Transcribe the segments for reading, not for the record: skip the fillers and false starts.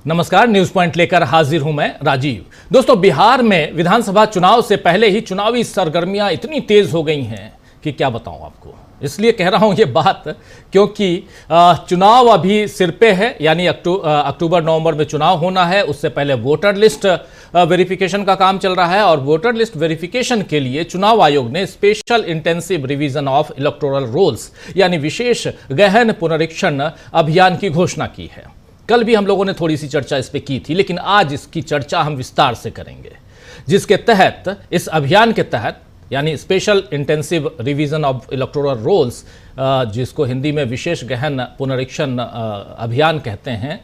नमस्कार, news point लेकर हाजिर हूं मैं राजीव। दोस्तों, बिहार में विधानसभा चुनाव से पहले ही चुनावी सरगर्मियां इतनी तेज हो गई हैं कि क्या बताऊं आपको। इसलिए कह रहा हूं ये बात क्योंकि चुनाव अभी सिर पे है, यानी अक्टूबर नवंबर में चुनाव होना है। उससे पहले वोटर लिस्ट वेरिफिकेशन का काम चल रहा है और वोटर लिस्ट वेरिफिकेशन के लिए चुनाव आयोग ने special intensive revision of electoral rolls यानी विशेष गहन पुनरीक्षण अभियान की घोषणा की है। कल भी हम लोगों ने थोड़ी सी चर्चा इस पे की थी, लेकिन आज इसकी चर्चा हम विस्तार से करेंगे, जिसके तहत इस अभियान के तहत यानी special intensive revision of electoral rolls, जिसको हिंदी में विशेष गहन पुनरीक्षण अभियान कहते हैं,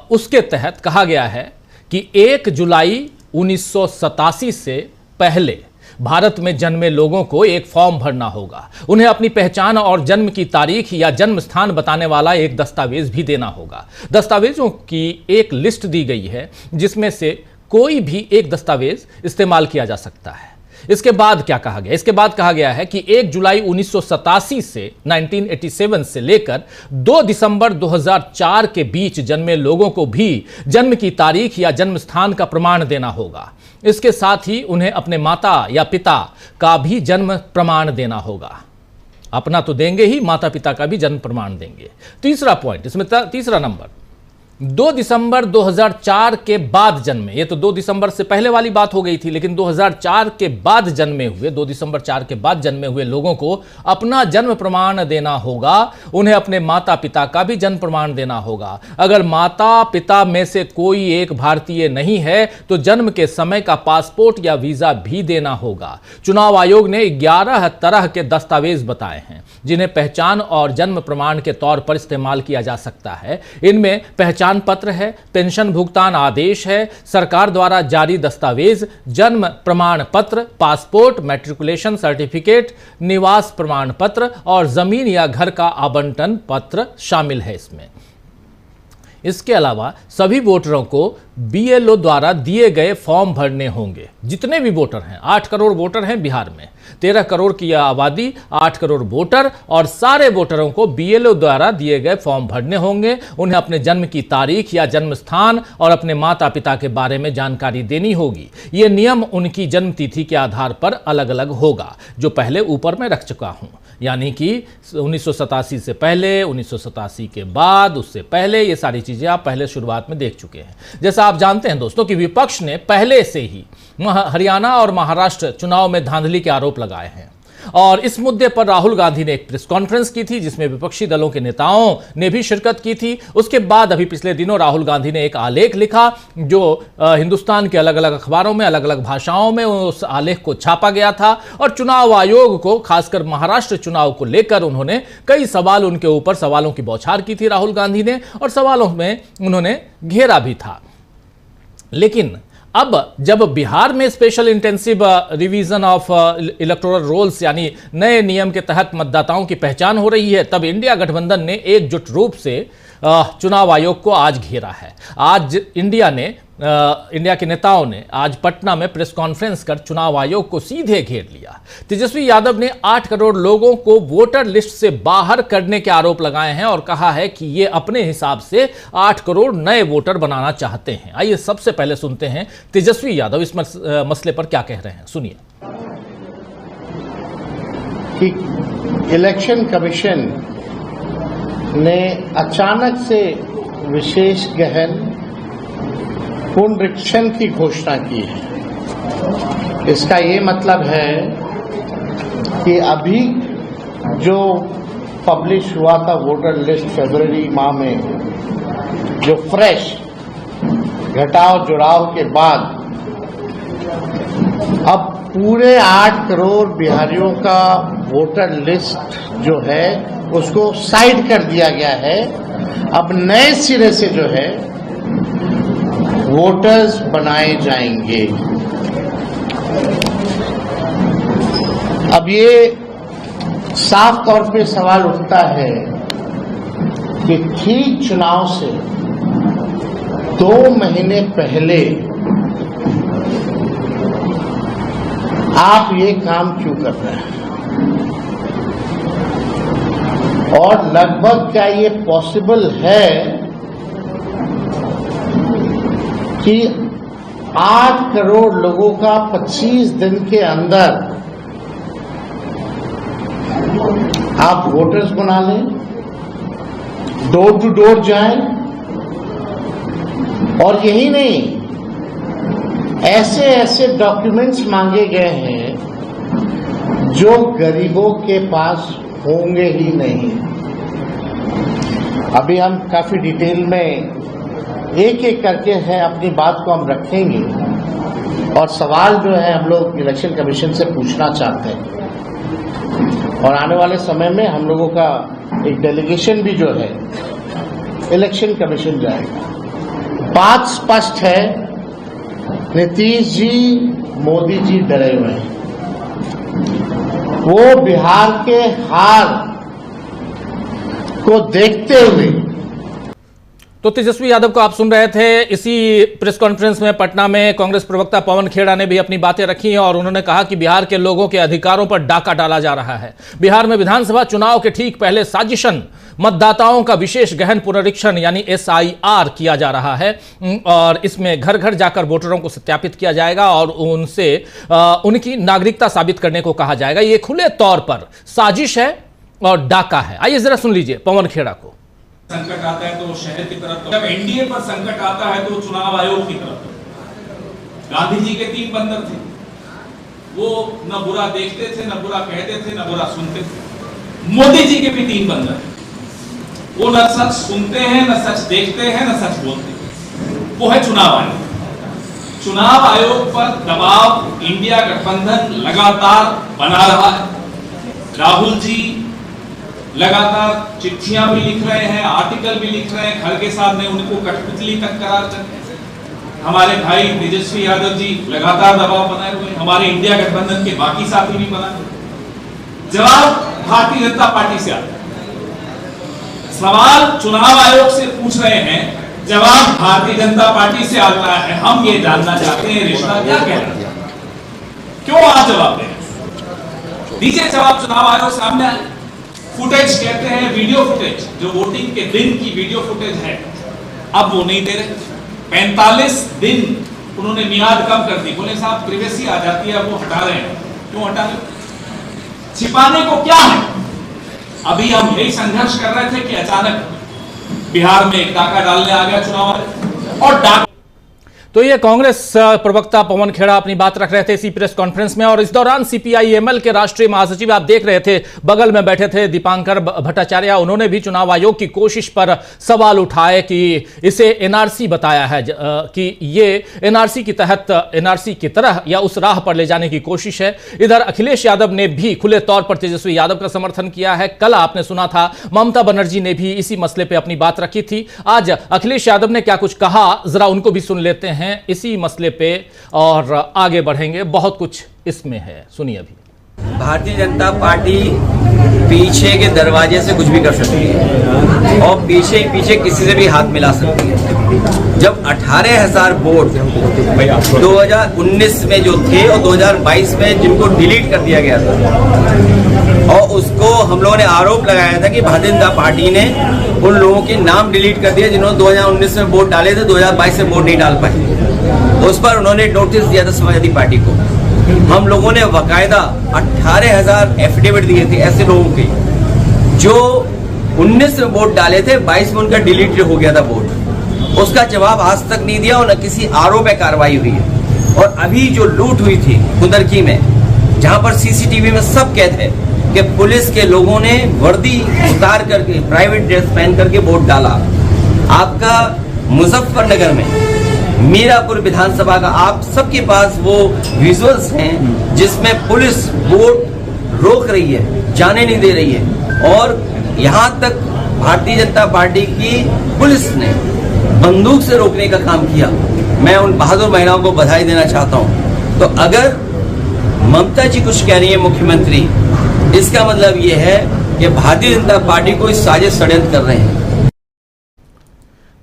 उसके तहत कहा गया है कि 1 जुलाई 1987 से पहले भारत में जन्मे लोगों को एक फॉर्म भरना होगा। उन्हें अपनी पहचान और जन्म की तारीख या जन्म स्थान बताने वाला एक दस्तावेज भी देना होगा। दस्तावेजों की एक लिस्ट दी गई है, जिसमें से कोई भी एक दस्तावेज इस्तेमाल किया जा सकता है। इसके बाद क्या कहा गया? इसके बाद कहा गया है कि 1 जुलाई 1987 से 1987 से लेकर 2 दिसंबर 2004 के बीच जन्मे लोगों को भी जन्म की तारीख या जन्म स्थान का प्रमाण देना होगा। इसके साथ ही उन्हें अपने माता या पिता का भी जन्म प्रमाण देना होगा। अपना तो देंगे ही, माता पिता का भी जन्म प्रमाण देंगे। तीसरा पॉइंट इसमें तीसरा नंबर, 2 दिसंबर 2004 के बाद जन्मे, ये तो 2 दिसंबर से पहले वाली बात हो गई थी, लेकिन 2004 के बाद जन्मे हुए, 2 दिसंबर 4 के बाद जन्मे हुए लोगों को अपना जन्म प्रमाण देना होगा। उन्हें अपने माता पिता का भी जन्म प्रमाण देना होगा। अगर माता पिता में से कोई एक भारतीय नहीं है तो जन्म के समय का पासपोर्ट या वीजा भी देना होगा। चुनाव आयोग ने 11 तरह के दस्तावेज बताए हैं जिन्हें पहचान और जन्म प्रमाण के तौर पर इस्तेमाल किया जा सकता है। इनमें पहचान पत्र है, पेंशन भुगतान आदेश है, सरकार द्वारा जारी दस्तावेज, जन्म प्रमाण पत्र, पासपोर्ट, मैट्रिकुलेशन सर्टिफिकेट, निवास प्रमाण पत्र और जमीन या घर का आवंटन पत्र शामिल है इसमें। इसके अलावा सभी वोटरों को बीएलओ द्वारा दिए गए फॉर्म भरने होंगे। जितने भी वोटर हैं, 8 करोड़ वोटर हैं बिहार में, 13 करोड़ की आबादी, 8 करोड़ वोटर, और सारे वोटरों को बीएलओ द्वारा दिए गए फॉर्म भरने होंगे। उन्हें अपने जन्म की तारीख या जन्म स्थान और अपने माता पिता के बारे में जानकारी देनी होगी। ये नियम उनकी जन्म तिथि के आधार पर अलग अलग होगा, जो पहले ऊपर में रख चुका हूं, यानी कि 1987 से पहले, 1987 के बाद, उससे पहले, ये सारी चीजें आप पहले शुरुआत में देख चुके हैं। जैसा आप जानते हैं दोस्तों कि विपक्ष ने पहले से ही हरियाणा और महाराष्ट्र चुनाव में धांधली के आरोप लगाए हैं और इस मुद्दे पर राहुल गांधी ने एक प्रेस कॉन्फ्रेंस की थी, जिसमें विपक्षी दलों के नेताओं ने भी शिरकत की थी। उसके बाद अभी पिछले दिनों राहुल गांधी ने एक आलेख लिखा, जो हिंदुस्तान के अलग अलग अखबारों में अलग अलग भाषाओं में उस आलेख को छापा गया था और चुनाव आयोग को, खासकर महाराष्ट्र चुनाव को लेकर उन्होंने कई सवाल, उनके ऊपर सवालों की बौछार की थी राहुल गांधी ने, और सवालों में उन्होंने घेरा भी था। लेकिन अब जब बिहार में special intensive revision of electoral rolls यानी नए नियम के तहत मतदाताओं की पहचान हो रही है, तब इंडिया गठबंधन ने एकजुट रूप से चुनाव आयोग को आज घेरा है। आज इंडिया के नेताओं ने आज पटना में प्रेस कॉन्फ्रेंस कर चुनाव आयोग को सीधे घेर लिया। तेजस्वी यादव ने 8 करोड़ लोगों को वोटर लिस्ट से बाहर करने के आरोप लगाए हैं और कहा है कि ये अपने हिसाब से 8 करोड़ नए वोटर बनाना चाहते हैं। आइए सबसे पहले सुनते हैं तेजस्वी यादव इस मसले पर क्या कह रहे हैं, सुनिए। कि इलेक्शन कमीशन ने अचानक से विशेष गहन पुनरीक्षण की घोषणा की है। इसका ये मतलब है कि अभी जो पब्लिश हुआ था वोटर लिस्ट फरवरी माह में, जो फ्रेश घटाव जुड़ाव के बाद अब पूरे 8 करोड़ बिहारियों का वोटर लिस्ट जो है उसको साइड कर दिया गया है। अब नए सिरे से जो है वोटर्स बनाए जाएंगे। अब ये साफ तौर पे सवाल उठता है कि ठीक चुनाव से 2 महीने पहले आप ये काम क्यों कर रहे हैं, और लगभग क्या ये पॉसिबल है कि 8 करोड़ लोगों का 25 दिन के अंदर आप वोटर्स बना लें, डोर टू डोर जाएं, और यही नहीं, ऐसे ऐसे डॉक्यूमेंट्स मांगे गए हैं जो गरीबों के पास होंगे ही नहीं। अभी हम काफी डिटेल में एक एक करके है अपनी बात को हम रखेंगे, और सवाल जो है हम लोग इलेक्शन कमीशन से पूछना चाहते हैं, और आने वाले समय में हम लोगों का एक डेलीगेशन भी जो है इलेक्शन कमीशन जाएगा। बात स्पष्ट है, नीतीश जी, मोदी जी डरे हुए हैं। वो बिहार के हार को देखते हुए, तो तेजस्वी यादव को आप सुन रहे थे। इसी प्रेस कॉन्फ्रेंस में पटना में कांग्रेस प्रवक्ता पवन खेड़ा ने भी अपनी बातें रखी और उन्होंने कहा कि बिहार के लोगों के अधिकारों पर डाका डाला जा रहा है। बिहार में विधानसभा चुनाव के ठीक पहले साजिशन मतदाताओं का विशेष गहन पुनरीक्षण यानी SIR किया जा रहा है, और इसमें घर घर जाकर वोटरों को सत्यापित किया जाएगा और उनसे उनकी नागरिकता साबित करने को कहा जाएगा। ये खुले तौर पर साजिश है और डाका है। आइए जरा सुन लीजिए पवन खेड़ा को। संकट आता है तो शहर की तरफ, जब एनडीए पर संकट आता है तो चुनाव आयोग की तरफ। गांधी जी के 3 बंदर थे, वो न बुरा देखते थे, न बुरा कहते थे, न बुरा सुनते थे। मोदी जी के भी 3 बंदर हैं, वो न सच सुनते हैं, न सच देखते हैं, न सच बोलते हैं। वो है चुनाव आयोग। चुनाव आयोग पर दबाव इंडिया गठबंधन लगातार बना रहा है। राहुल जी लगातार चिट्ठियां भी लिख रहे हैं, आर्टिकल भी लिख रहे हैं, खड़गे साहब ने उनको कठपुतली तक करार कर। हमारे भाई तेजस्वी यादव जी लगातार दबाव बनाए हुए, हमारे इंडिया गठबंधन के बाकी साथी भी बनाए। जवाब भारतीय जनता पार्टी से आता है। सवाल चुनाव आयोग से पूछ रहे हैं, जवाब भारतीय जनता पार्टी से आता है। हम ये जानना चाहते हैं रिश्ता क्या कह रहा है, क्यों आप जवाब दे रहे? दीजिए जवाब। चुनाव आयोग सामने आए, फुटेज कहते हैं, वीडियो फुटेज, जो वोटिंग के दिन की वीडियो फुटेज है, अब वो नहीं दे रहे। 45 दिन उन्होंने मियाद कम कर दी। बोले साहब प्रिवेसी आ जाती है, वो हटा रहे हैं। क्यों हटा रहे? छिपाने को क्या है? अभी हम यही संघर्ष कर रहे थे कि अचानक बिहार में एक डाका डालने आ गया चुनाव आयोग, और डाका। तो ये कांग्रेस प्रवक्ता पवन खेड़ा अपनी बात रख रहे थे इसी प्रेस कॉन्फ्रेंस में, और इस दौरान CPI-ML के राष्ट्रीय महासचिव आप देख रहे थे बगल में बैठे थे दीपांकर भट्टाचार्य। उन्होंने भी चुनाव आयोग की कोशिश पर सवाल उठाए कि इसे NRC बताया है, कि ये NRC की तहत NRC की तरह या उस राह पर ले जाने की कोशिश है। इधर अखिलेश यादव ने भी खुले तौर पर तेजस्वी यादव का समर्थन किया है। कल आपने सुना था ममता बनर्जी ने भी इसी मसले पर अपनी बात रखी थी। आज अखिलेश यादव ने क्या कुछ कहा, जरा उनको भी सुन लेते हैं इसी मसले पे और आगे बढ़ेंगे। बहुत कुछ इसमें है, सुनिए अभी। भारतीय जनता पार्टी पीछे के दरवाजे से कुछ भी कर सकती है और पीछे ही पीछे किसी से भी हाथ मिला सकती है। जब 18,000 वोट 2019 में जो थे और 2022 में जिनको डिलीट कर दिया गया था, और उसको हम लोगों ने आरोप लगाया था कि भारतीय जनता पार्टी ने उन लोगों के नाम डिलीट कर दिए जिन्होंने 2019 में वोट डाले थे, 2022 में वोट नहीं डाल पाए। उस पर उन्होंने नोटिस दिया था समाजवादी पार्टी को। हम लोगों ने बाकायदा 18,000 एफिडेविट दिए थे ऐसे लोगों के जो 19 में वोट डाले थे, 22 में उनका डिलीट हो गया था वोट। उसका जवाब आज तक नहीं दिया और न किसी आरोप पे कार्रवाई हुई है। और अभी जो लूट हुई थी कुंदरकी में, जहां पर CCTV में सब कैद है कि पुलिस के लोगों ने वर्दी उतार करके प्राइवेट ड्रेस पहन करके वोट डाला। आपका मुजफ्फरनगर में मीरापुर विधानसभा का आप सबके पास वो विजुअल्स हैं जिसमें पुलिस वोट रोक रही है, जाने नहीं दे रही है, और यहां तक भारतीय जनता पार्टी की पुलिस ने बंदूक से रोकने का काम किया। मैं उन बहादुर महिलाओं को बधाई देना चाहता हूं। तो अगर ममता जी कुछ कह रही है मुख्यमंत्री, इसका मतलब ये है कि भारतीय जनता पार्टी को इस साजिश षड्यंत्र कर रहे हैं।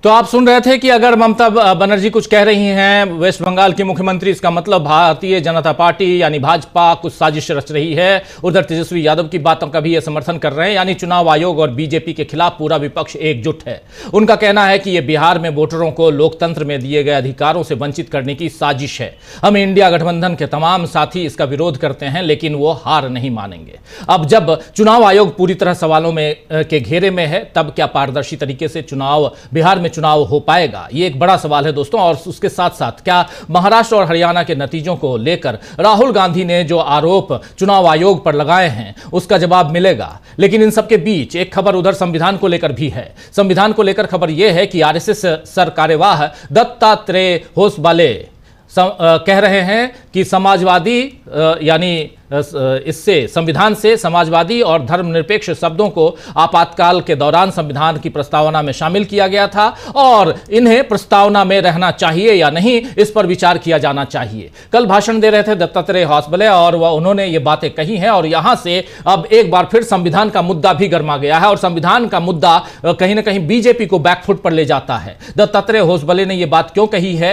तो आप सुन रहे थे कि अगर ममता बनर्जी कुछ कह रही हैं, वेस्ट बंगाल की मुख्यमंत्री, इसका मतलब भारतीय जनता पार्टी यानी भाजपा कुछ साजिश रच रही है। उधर तेजस्वी यादव की बातों का भी ये समर्थन कर रहे हैं, यानी चुनाव आयोग और बीजेपी के खिलाफ पूरा विपक्ष एकजुट है। उनका कहना है कि ये बिहार में वोटरों को लोकतंत्र में दिए गए अधिकारों से वंचित करने की साजिश है। हम इंडिया गठबंधन के तमाम साथी इसका विरोध करते हैं, लेकिन वो हार नहीं मानेंगे। अब जब चुनाव आयोग पूरी तरह सवालों में के घेरे में है, तब क्या पारदर्शी तरीके से बिहार में चुनाव हो पाएगा? ये एक बड़ा सवाल है दोस्तों। और उसके साथ साथ क्या महाराष्ट्र और हरियाणा के नतीजों को लेकर राहुल गांधी ने जो आरोप चुनाव आयोग पर लगाए हैं, उसका जवाब मिलेगा? लेकिन इन सबके बीच एक खबर उधर संविधान को लेकर भी है। संविधान को लेकर खबर यह है कि आरएसएस सर कार्यवाह दत्तात्रेय होसबले कह रहे हैं कि समाजवादी यानी इससे संविधान से समाजवादी और धर्मनिरपेक्ष शब्दों को आपातकाल के दौरान संविधान की प्रस्तावना में शामिल किया गया था और इन्हें प्रस्तावना में रहना चाहिए या नहीं, इस पर विचार किया जाना चाहिए। कल भाषण दे रहे थे दत्तात्रेय होसबले और उन्होंने ये बातें कही हैं और यहां से अब एक बार फिर संविधान का मुद्दा भी गर्मा गया है और संविधान का मुद्दा कहीं ना कहीं बीजेपी को बैकफुट पर ले जाता है। दत्तात्रेय होसबले ने यह बात क्यों कही है,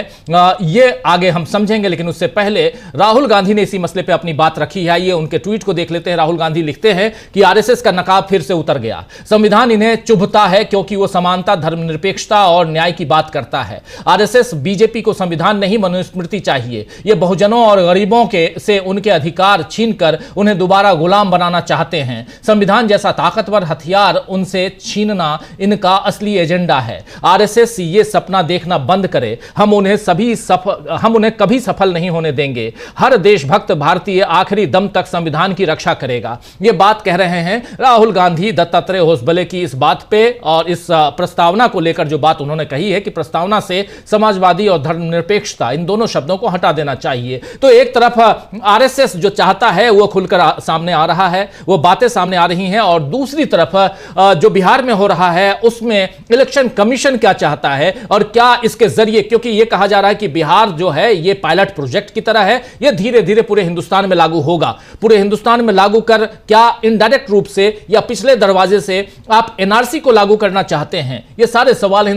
ये आगे हम समझेंगे, लेकिन उससे पहले राहुल गांधी ने इसी मसले पर अपनी बात रखी। आइए उनके ट्वीट को देख लेते हैं। राहुल गांधी लिखते हैं कि आरएसएस का नकाब फिर से उतर गया। संविधान इन्हें चुभता है क्योंकि वो समानता, धर्मनिरपेक्षता और न्याय की बात करता है। आरएसएस बीजेपी को संविधान नहीं, मनुस्मृति चाहिए। ये बहुजनों और गरीबों से उनके अधिकार छीनकर उन्हें दोबारा गुलाम बनाना चाहते हैं। संविधान जैसा ताकतवर हथियार उनसे छीनना इनका असली एजेंडा है। आरएसएस ये सपना देखना बंद करे। हम उन्हें कभी सफल नहीं होने देंगे। हर देशभक्त भारतीय आखिरी दम तक संविधान की रक्षा करेगा। यह बात कह रहे हैं राहुल गांधी दत्तात्रेय होसबले की इस बात पे और इस प्रस्तावना को लेकर जो बात उन्होंने कही है कि प्रस्तावना से समाजवादी और धर्मनिरपेक्षता इन दोनों शब्दों को हटा देना चाहिए। तो एक तरफ आरएसएस जो चाहता है वो खुलकर सामने आ रहा है, वो बातें सामने आ रही हैं, और दूसरी तरफ जो बिहार में हो रहा है उसमें इलेक्शन कमीशन क्या चाहता है और क्या इसके जरिए, क्योंकि यह कहा जा रहा है कि बिहार जो है ये पायलट प्रोजेक्ट की तरह है, यह धीरे धीरे पूरे हिंदुस्तान में लागू होगा। पूरे हिंदुस्तान में लागू कर क्या इनडायरेक्ट रूप से या पिछले दरवाजे से आप एनआरसी को लागू करना चाहते हैं? ये सारे सवाल